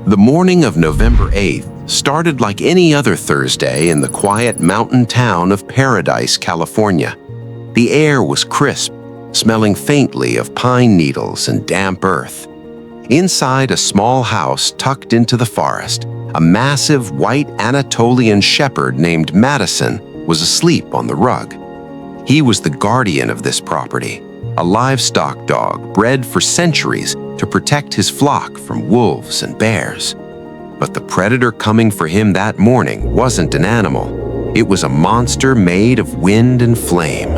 The morning of November 8th started like any other Thursday in the quiet mountain town of Paradise, California. The air was crisp, smelling faintly of pine needles and damp earth. Inside a small house tucked into the forest, a massive white Anatolian Shepherd named Madison was asleep on the rug. He was the guardian of this property, a livestock dog bred for centuries to protect his flock from wolves and bears. But the predator coming for him that morning wasn't an animal. It was a monster made of wind and flame.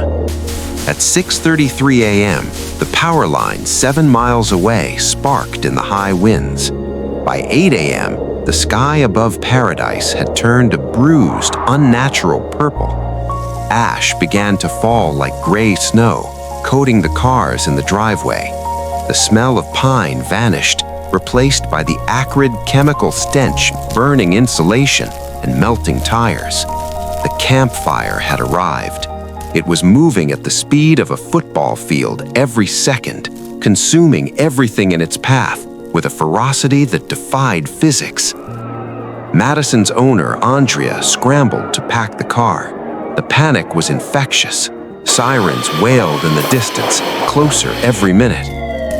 At 6:33 a.m., the power line 7 miles away sparked in the high winds. By 8 a.m., the sky above Paradise had turned a bruised, unnatural purple. Ash began to fall like gray snow, coating the cars in the driveway. The smell of pine vanished, replaced by the acrid chemical stench of burning insulation and melting tires. The campfire had arrived. It was moving at the speed of a football field every second, consuming everything in its path with a ferocity that defied physics. Madison's owner, Andrea, scrambled to pack the car. The panic was infectious. Sirens wailed in the distance, closer every minute.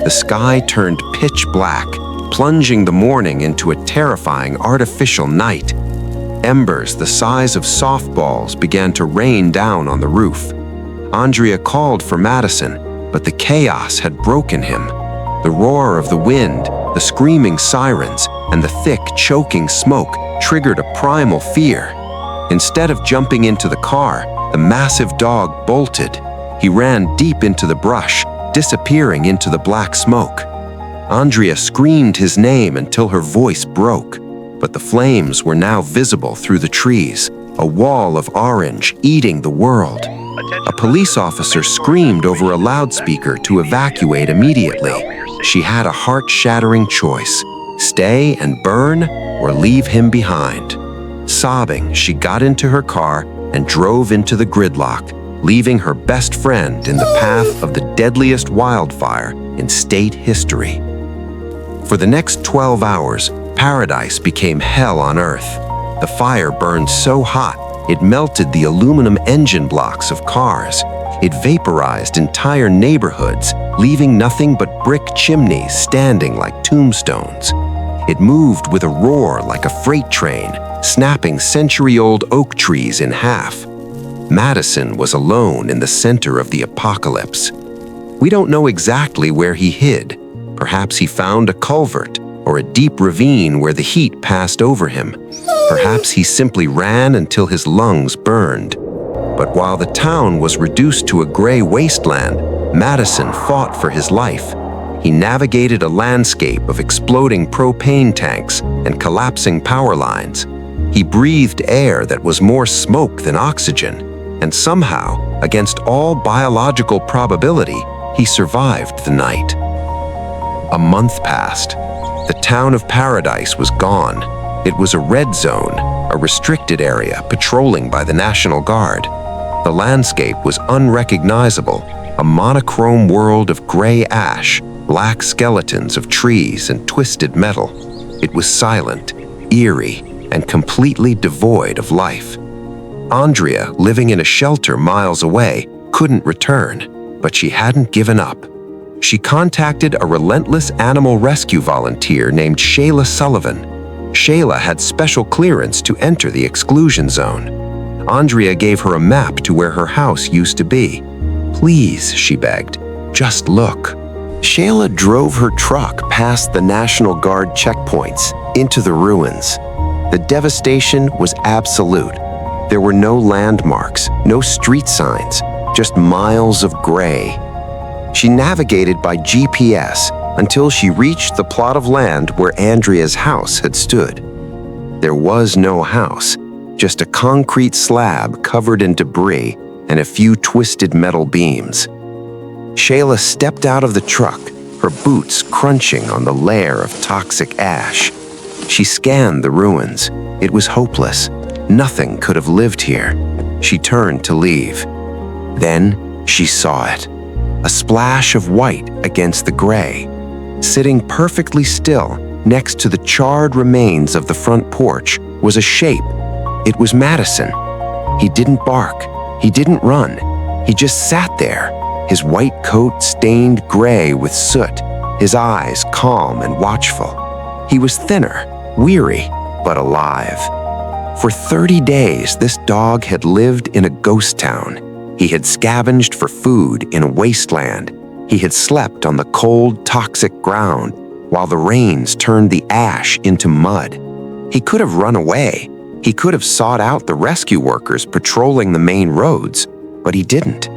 The sky turned pitch black, plunging the morning into a terrifying artificial night. Embers the size of softballs began to rain down on the roof. Andrea called for Madison, but the chaos had broken him. The roar of the wind, the screaming sirens, and the thick, choking smoke triggered a primal fear. Instead of jumping into the car, the massive dog bolted. He ran deep into the brush, disappearing into the black smoke. Andrea screamed his name until her voice broke, but the flames were now visible through the trees, a wall of orange eating the world. A police officer screamed over a loudspeaker to evacuate immediately. She had a heart-shattering choice: stay and burn or leave him behind. Sobbing, she got into her car and drove into the gridlock, leaving her best friend in the path of the deadliest wildfire in state history. For the next 12 hours, Paradise became hell on earth. The fire burned so hot, it melted the aluminum engine blocks of cars. It vaporized entire neighborhoods, leaving nothing but brick chimneys standing like tombstones. It moved with a roar like a freight train, snapping century-old oak trees in half. Madison was alone in the center of the apocalypse. We don't know exactly where he hid. Perhaps he found a culvert or a deep ravine where the heat passed over him. Perhaps he simply ran until his lungs burned. But while the town was reduced to a gray wasteland, Madison fought for his life. He navigated a landscape of exploding propane tanks and collapsing power lines. He breathed air that was more smoke than oxygen, and somehow, against all biological probability, he survived the night. A month passed. The town of Paradise was gone. It was a red zone, a restricted area patrolling by the National Guard. The landscape was unrecognizable, a monochrome world of gray ash, black skeletons of trees and twisted metal. It was silent, eerie, and completely devoid of life. Andrea, living in a shelter miles away, couldn't return, but she hadn't given up. She contacted a relentless animal rescue volunteer named Shayla Sullivan. Shayla had special clearance to enter the exclusion zone. Andrea gave her a map to where her house used to be. "Please," she begged, "just look." Shayla drove her truck past the National Guard checkpoints into the ruins. The devastation was absolute. There were no landmarks, no street signs, just miles of gray. She navigated by GPS until she reached the plot of land where Andrea's house had stood. There was no house, just a concrete slab covered in debris and a few twisted metal beams. Shayla stepped out of the truck, her boots crunching on the layer of toxic ash. She scanned the ruins. It was hopeless. Nothing could have lived here. She turned to leave. Then she saw it. A splash of white against the gray. Sitting perfectly still, Next to the charred remains of the front porch was a shape. It was Madison. He didn't bark. He didn't run. He just sat there, his white coat stained gray with soot, his eyes calm and watchful. He was thinner, weary, but alive. For 30 days, this dog had lived in a ghost town. He had scavenged for food in a wasteland. He had slept on the cold, toxic ground while the rains turned the ash into mud. He could have run away. He could have sought out the rescue workers patrolling the main roads, but he didn't.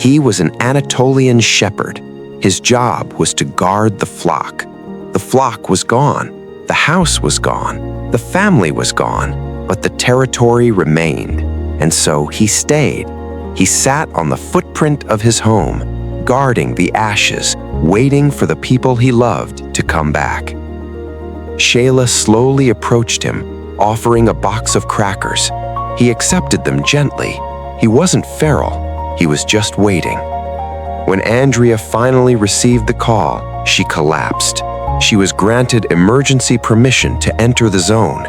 He was an Anatolian shepherd. His job was to guard the flock. The flock was gone. The house was gone. The family was gone, but the territory remained. And so he stayed. He sat on the footprint of his home, guarding the ashes, waiting for the people he loved to come back. Shayla slowly approached him, offering a box of crackers. He accepted them gently. He wasn't feral. He was just waiting. When Andrea finally received the call, she collapsed. She was granted emergency permission to enter the zone.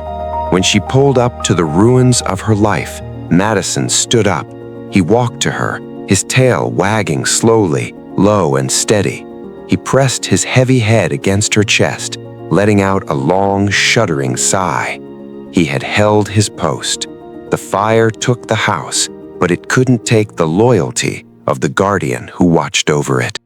When she pulled up to the ruins of her life, Madison stood up. He walked to her, his tail wagging slowly, low and steady. He pressed his heavy head against her chest, letting out a long, shuddering sigh. He had held his post. The fire took the house, but it couldn't take the loyalty of the guardian who watched over it.